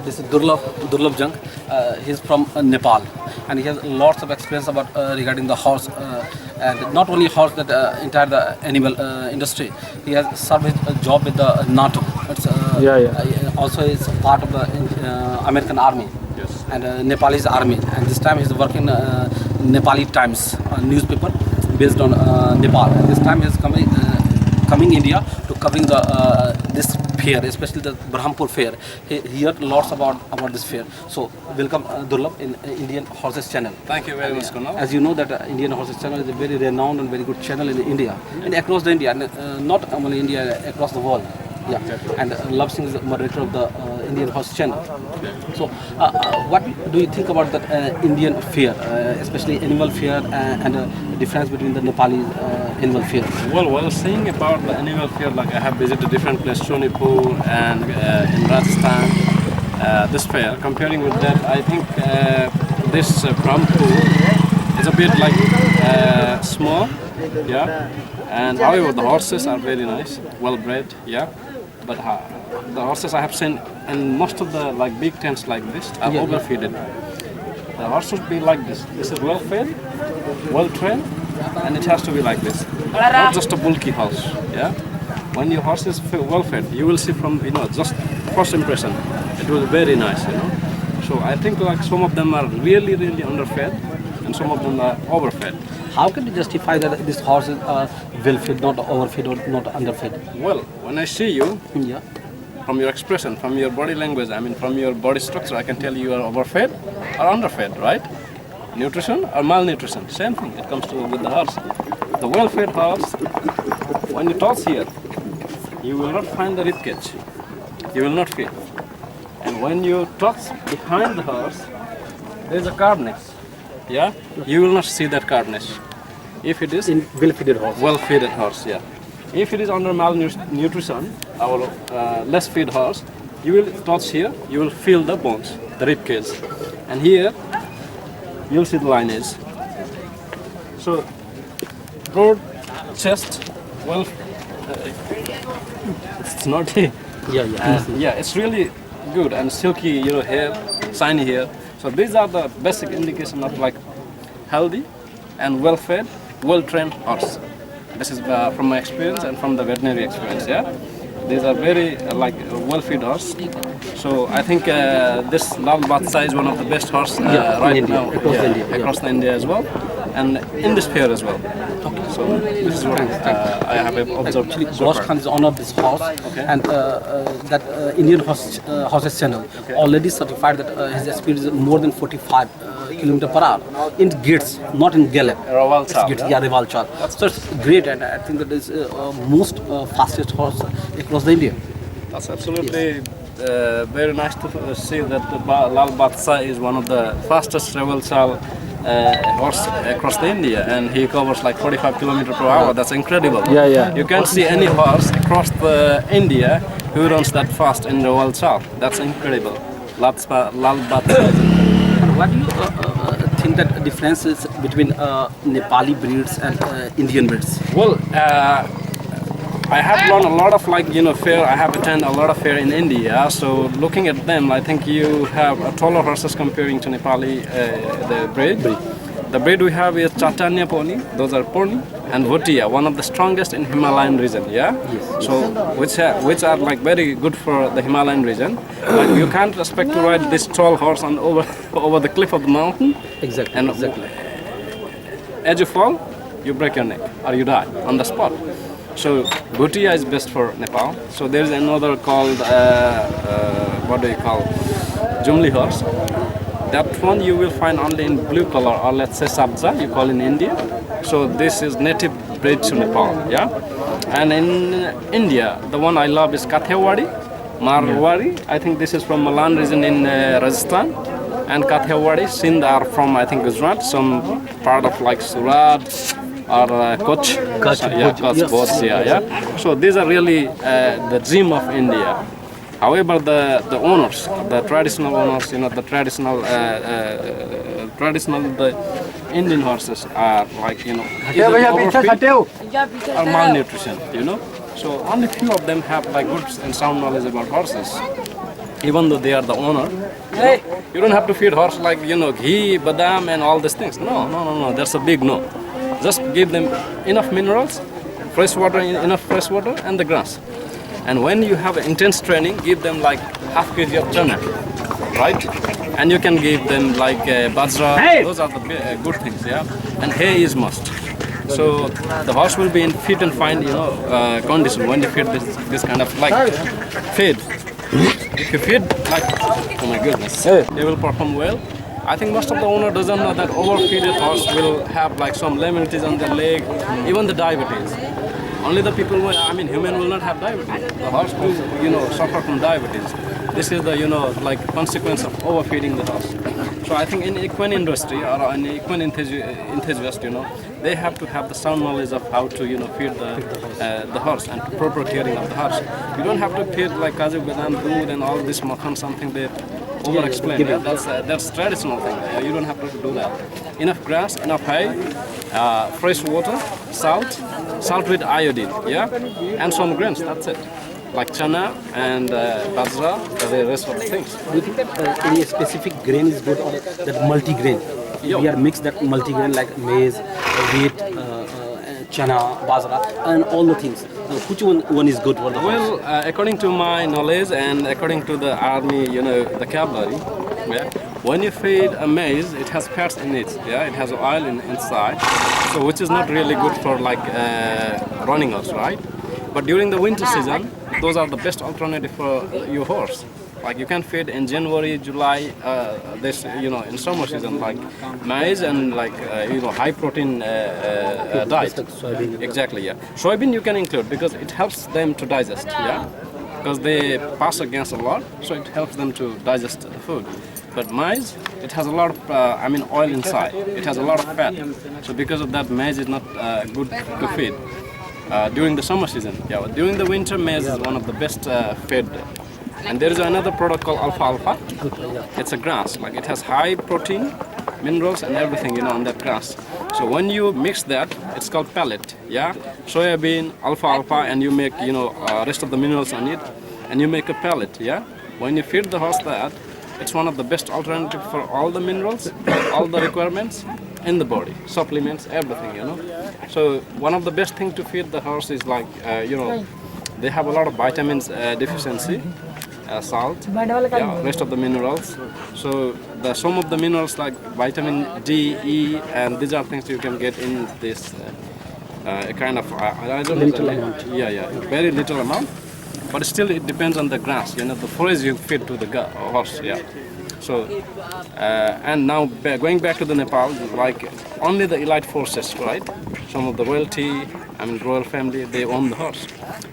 This is Durlabhjang. He's from Nepal, and he has lots of experience about regarding the horse, and not only horse, that entire the animal industry. He has served his job with the NATO. It's, also is part of the American Army. Yes. And Nepalese army. And this time he's working Nepali Times newspaper based on Nepal. And this time he's coming India to covering the this fair, especially the Brahmpur fair. He heard lots about this fair. So welcome Durlabh in Indian Horses channel. Thank you very much, Kunal. As you know that Indian Horses channel is a very renowned and very good channel in India and across the India, and not only India, across the world. Yeah, exactly. And Lal Singh is the moderator of the Indian Horse channel. So, what do you think about that Indian fair, especially animal fair, and the difference between the Nepali animal fair? Well, while saying about the animal fair, like I have visited different places, Sonipur and in Rajasthan, this fair. Comparing with that, I think this Brahmpur is a bit like small, yeah. And however, the horses are very nice, well bred, yeah. But the horses I have seen in most of the like big tents like this are overfeeded. The horse should be like this. This is well fed, well trained, and it has to be like this. Not just a bulky horse. Yeah. When your horse is well fed, you will see from just first impression, it will be very nice. So I think like some of them are really underfed, and some of them are overfed. How can you justify that this horse is well fed, not overfed or not underfed? Well, when I see you, Yeah. from your expression, from your body language, I mean from your body structure, I can tell you are overfed or underfed, right? Nutrition or malnutrition, same thing. It comes to with the horse. The well-fed horse, when you toss here, you will not find the rib cage. You will not feel. And when you toss behind the horse, there is a carnage. Yeah, you will not see that carnage. If it is In well-fed horse. well-fed horse, yeah. If it is under malnutrition or less fed horse, you will touch here, you will feel the bones, the rib cage, and here you will see the lineage. So broad chest, well, it's not yeah, it's really good and silky, hair, shiny hair. So these are the basic indication of like healthy and well-fed, well-trained horse. This is from my experience and from the veterinary experience. Yeah, these are very well-fed horse. So I think this Lal Badashah is one of the best horse right India, now across the India as well, and in this fair as well. Okay. So this is what I have observed. Actually, Ghosh Khan is honored this horse, and that Indian Horses channel already certified that his speed is more than 45 km/h in gates, not in gallop. Rawal Chal. Rawal Chal. So it's great, and I think that is most fastest horse across the India. That's absolutely very nice to see that the Lal Badashah is one of the fastest Rawal Chal horse across the India, and he covers like 45 km/h. That's incredible. Yeah. You can't see any horse across the India who runs that fast in the Rawal Chal. That's incredible. Lal Badashah. What do you think that the difference is between Nepali breeds and Indian breeds? Well, I have learned a lot of fair. I have attended a lot of fair in India. So looking at them, I think you have taller horses comparing to Nepali the breed. The breed we have is Chatanya pony. Those are pony, and Bhutia, one of the strongest in Himalayan region. Yeah. Yes. So which are like very good for the Himalayan region. Like you can't expect to ride this tall horse on over the cliff of the mountain. Exactly. And as you fall, you break your neck or you die on the spot. So Bhutia is best for Nepal. So there is another called what do you call Jumli horse. That one you will find only in blue color, or let's say sabza, you call in India. So this is native bred to Nepal, yeah. And in India, the one I love is Kathiawadi, Marwari. I think this is from Malan region in Rajasthan, and Kathiawadi, Sindh are from I think Gujarat, some part of like Surat or Kutch. Kutch, yeah. So these are really the dream of India. However, the owners, the traditional owners, the traditional the Indian horses are like either overfeed or malnutrition. So only few of them have like good and sound knowledge about horses. even though they are the owner. You don't have to feed horse like, ghee, badam and all these things. No. That's a big no. Just give them enough minerals, enough fresh water and the grass. And when you have intense training, give them like half kg of chana, right? And you can give them like bajra. Those are the good things, yeah. And hay is must. So the horse will be in fit and fine, condition when you feed this kind of like feed. If you feed like, oh my goodness, they will perform well. I think most of the owner doesn't know that overfeeded horse will have like some laminitis on their leg, even the diabetes. Only the people, human will not have diabetes. The horse will, suffer from diabetes. This is the, like consequence of overfeeding the horse. So I think in equine industry or in equine enthusiast, they have to have the sound knowledge of how to, feed the horse and proper caring of the horse. You don't have to feed like kaju, badam, doodh and all this makhan, something they over-explain. Yeah, that's traditional thing. You don't have to do that. Enough grass, enough hay, fresh water, salt with iodine, yeah, and some grains. That's it. Like chana and bajra, the rest of the things. Do you think that any specific grain is good or that multi-grain? We are mixed that multi-grain like maize, wheat, chana, bajra, and all the things. Which one is good for the horse? Well, according to my knowledge and according to the army, the vocabulary, yeah, when you feed a maize, it has fats in it. Yeah, it has oil inside, so which is not really good for like running horse, right? But during the winter season, those are the best alternative for your horse. Like you can feed in January, July, in summer season like maize and like high protein diet. Soybean. Exactly, yeah. Soybean you can include because it helps them to digest, yeah. Because they pass against a lot, so it helps them to digest the food. But maize, it has a lot of oil inside. It has a lot of fat. So because of that, maize is not good to feed. During the summer season, yeah. During the winter, maize is one of the best fed. And there is another product called alfalfa. It's a grass, like it has high protein, minerals and everything, on that grass. So when you mix that, it's called pellet, yeah. Soybean, alfalfa, and you make, rest of the minerals on it, and you make a pellet, yeah. When you feed the horse that, it's one of the best alternatives for all the minerals, all the requirements in the body, supplements, everything, So one of the best thing to feed the horse is like, they have a lot of vitamins deficiency, salt, yeah, rest of the minerals. So some of the minerals like vitamin D, E, and these are things you can get in this kind of, I don't know. Little amount. Yeah, very little amount. But still it depends on the grass, the forage you feed to the horse, yeah. So, and now going back to the Nepal, like only the elite forces, right? Some of the royalty, royal family, they own the horse.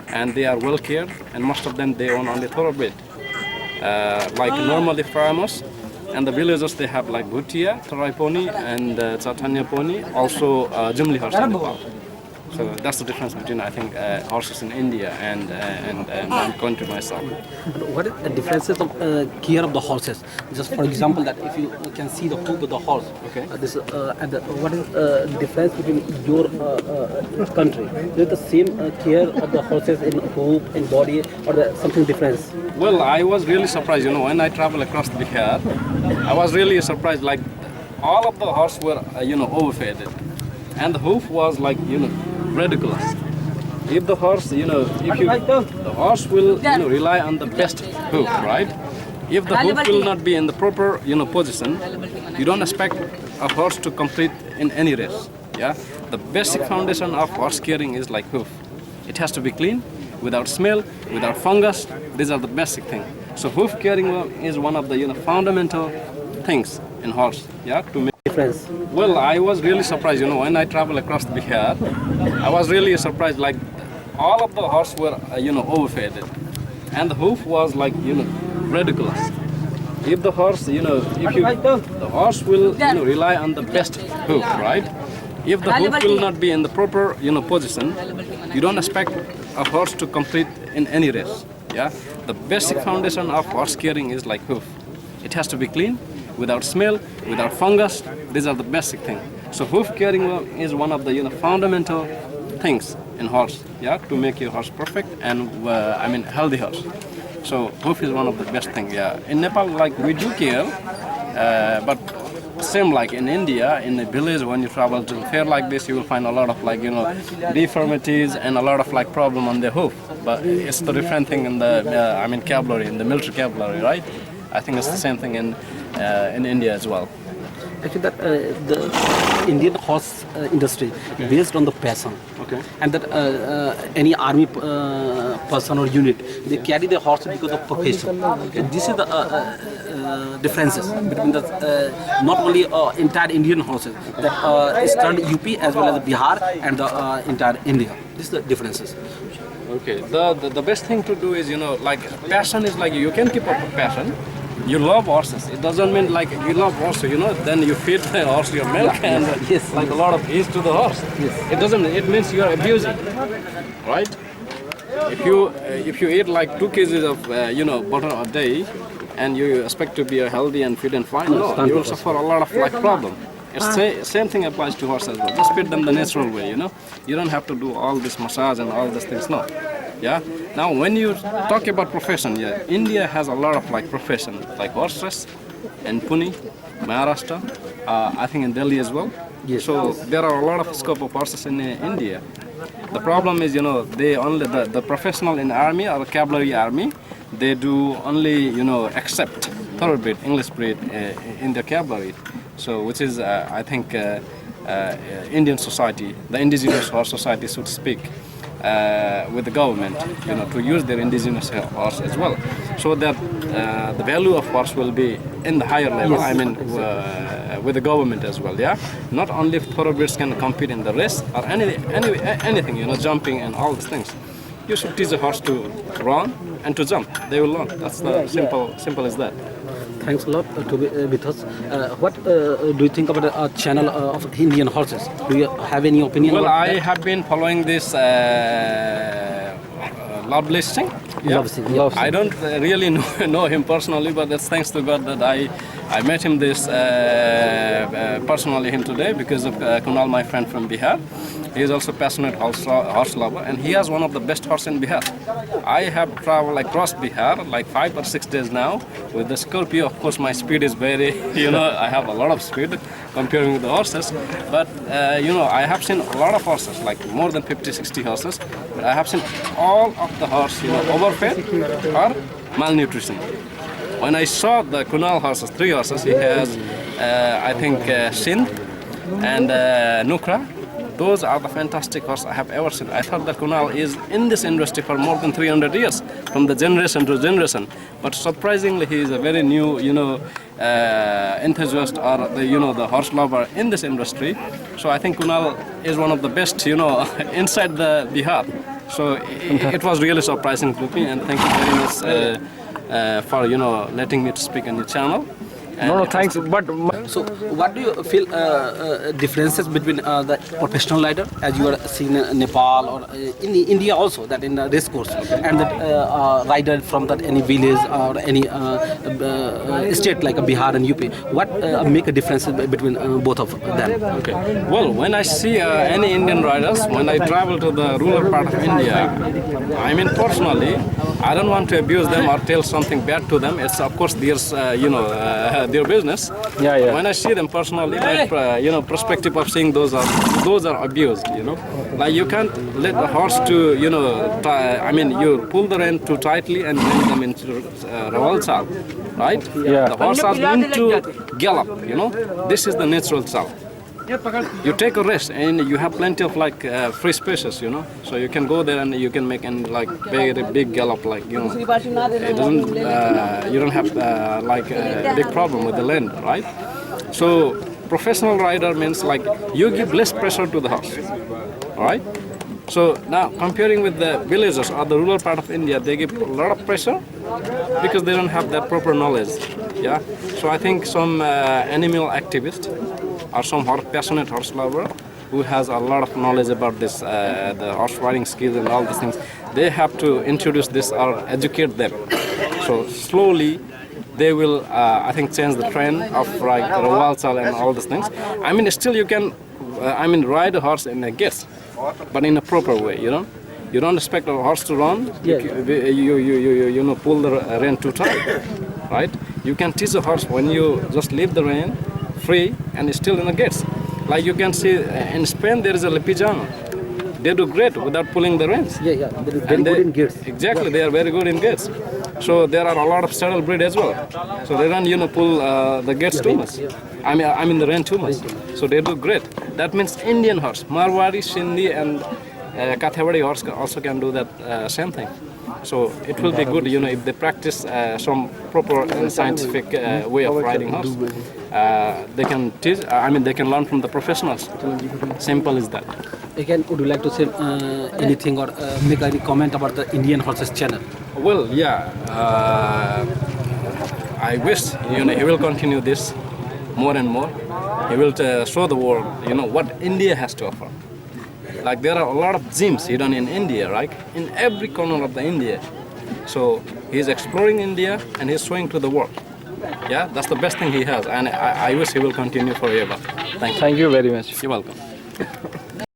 And they are well cared, and most of them, they own only thoroughbred. Like normally farmers, and the villagers, they have like Bhutia, Tarai pony, and Chaitanya pony, also Jumli horse in Nepal. So that's the difference between, I think, horses in India and my country myself. What is the differences of care of the horses? Just for example, that if you can see the hoof of the horse, okay. What is the difference between your country? Is it the same care of the horses in hoof, in body, or something different? Well, I was really surprised, when I travel across the Bihar, I was really surprised, like all of the horses were, overfed. And the hoof was like, ridiculous. If the horse, the horse will, rely on the best hoof, right? If the hoof will not be in the proper, position, you don't expect a horse to compete in any race, yeah? The basic foundation of horse caring is like hoof. It has to be clean, without smell, without fungus. These are the basic things. So hoof caring is one of the, fundamental things in horse, yeah, to make Difference. Well, I was really surprised, when I travel across the Bihar, I was really surprised, like all of the horses were, overfed. And the hoof was like, ridiculous. If the horse, the horse will, rely on the best hoof, right? If the hoof will not be in the proper, position, you don't expect a horse to compete in any race, yeah? The basic foundation of horse caring is like hoof. It has to be clean, without smell, without fungus. These are the basic things. So hoof caring is one of the fundamental things in horse, yeah, to make your horse perfect and healthy horse. So hoof is one of the best thing. Yeah, in Nepal, like we do care, but same like in India, in the village, when you travel to a fair like this, you will find a lot of like deformities and a lot of like problem on the hoof. But it's the different thing in the cavalry, in the military cavalry, right? I think it's the same thing in India as well. Actually, that the Indian horse industry based on the passion, Okay. and that any army person or unit, they carry the horse because of profession. And this is the differences between the not only entire Indian horses that stand UP as well as Bihar and the entire India. This is the differences. Okay. The best thing to do is like passion is like you can keep up a passion. You love horses. It doesn't mean like you love horses, then you feed the horse your milk and Yes. like a lot of ease to the horse. Yes. It doesn't. It means you are abusing, right? If you eat like 2 kgs of butter a day, and you expect to be healthy and fit and fine, no, you will suffer a lot of like problem. It's same thing applies to horse as well. Just feed them the natural way, You don't have to do all this massage and all these things, no. Yeah. Now, when you talk about profession, yeah, India has a lot of like profession, like horse race, in Pune, Maharashtra, I think in Delhi as well. Yes. So there are a lot of scope of horses in India. The problem is, they only the professional in army or cavalry army, they do only accept thoroughbred English breed in the cavalry. So which is I think Indian society, the indigenous horse society should speak with the government, to use their indigenous horse as well, so that the value of horse will be in the higher level. Yes. With the government as well. Yeah, not only thoroughbreds can compete in the race or anything, jumping and all these things. You should teach a horse to run and to jump. They will learn. That's the simple as that. Thanks a lot to be with us. What do you think about the channel of Indian horses? Do you have any opinion? Well, about I that? have been following this Lal Badashah. Love I don't really know him personally, but it's thanks to God that I met him personally him today because of KUNAL, my friend from Bihar. He is also passionate horse lover, and he has one of the best horses in Bihar. I have traveled across Bihar like 5 or 6 days now with the Scorpio. Of course, my speed is very, I have a lot of speed comparing with the horses. But, I have seen a lot of horses, like more than 50, 60 horses. But I have seen all of the horse, overfed or malnutrition. When I saw the KUNAL horses, 3 horses, he has, I think, Sindh and Nukra. Those are the fantastic horses I have ever seen. I thought that KUNAL is in this industry for more than 300 years, from the generation to generation. But surprisingly, he is a very new, enthusiast or the horse lover in this industry. So I think KUNAL is one of the best, inside the Bihar. So it was really surprising to me, and thank you very much for letting me to speak on your channel. No, thanks. But So, what do you feel differences between the professional rider, as you are seeing in Nepal or in India also, that in the race course, and the rider from that any village or any state like Bihar and UP? What make a difference between both of them? Okay. Well, when I see any Indian riders, when I travel to the rural part of India, personally, I don't want to abuse them or tell something bad to them. It's of course their business. Yeah. When I see them personally, my perspective of seeing those are abused. Like you can't let the horse to you pull the rein too tightly and bring them into revoltsal, right? Yeah. The horse has meant to gallop. This is the natural sal. You take a rest and you have plenty of free spaces, so you can go there and you can make an very big gallop, it doesn't you don't have a big problem with the land, right? So professional rider means you give less pressure to the horse, all right? So now comparing with the villagers or the rural part of India, they give a lot of pressure because they don't have that proper knowledge. Yeah. So I think some animal activist or some passionate horse lover who has a lot of knowledge about this, the horse riding skills and all these things, they have to introduce this or educate them. So slowly they will, I think, change the trend of revoltsal and all these things. Still you can, ride a horse in a guess, but in a proper way, You don't expect a horse to run. Yeah. You know, pull the rein too tight, right? You can teach a horse when you just leave the rein free and it's still in the gates. Like you can see in Spain, there is a Lipizano. They do great without pulling the reins. Yeah, yeah. They're very good in gates. Exactly, they are very good in gates. So there are a lot of saddle breed as well. So they don't, you know, pull the gates too much. I mean the rein too much. So they do great. That means Indian horse, Marwari, Sindhi, and Kathiawadi horse also can do that same thing. So it will be good, you know, if they practice some proper and scientific way of riding horse. They can teach. I mean, they can learn from the professionals. Simple as that. Again, would you like to say anything or make any comment about the Indian Horses channel? Well, yeah. I wish, you know, he will continue this more and more. He will show the world, you know, what India has to offer. Like there are a lot of gyms hidden in India, right? In every corner of the India. So he's exploring India and he's showing to the world. Yeah, that's the best thing he has, and I wish he will continue forever. Thank you. Thank you very much. You're welcome.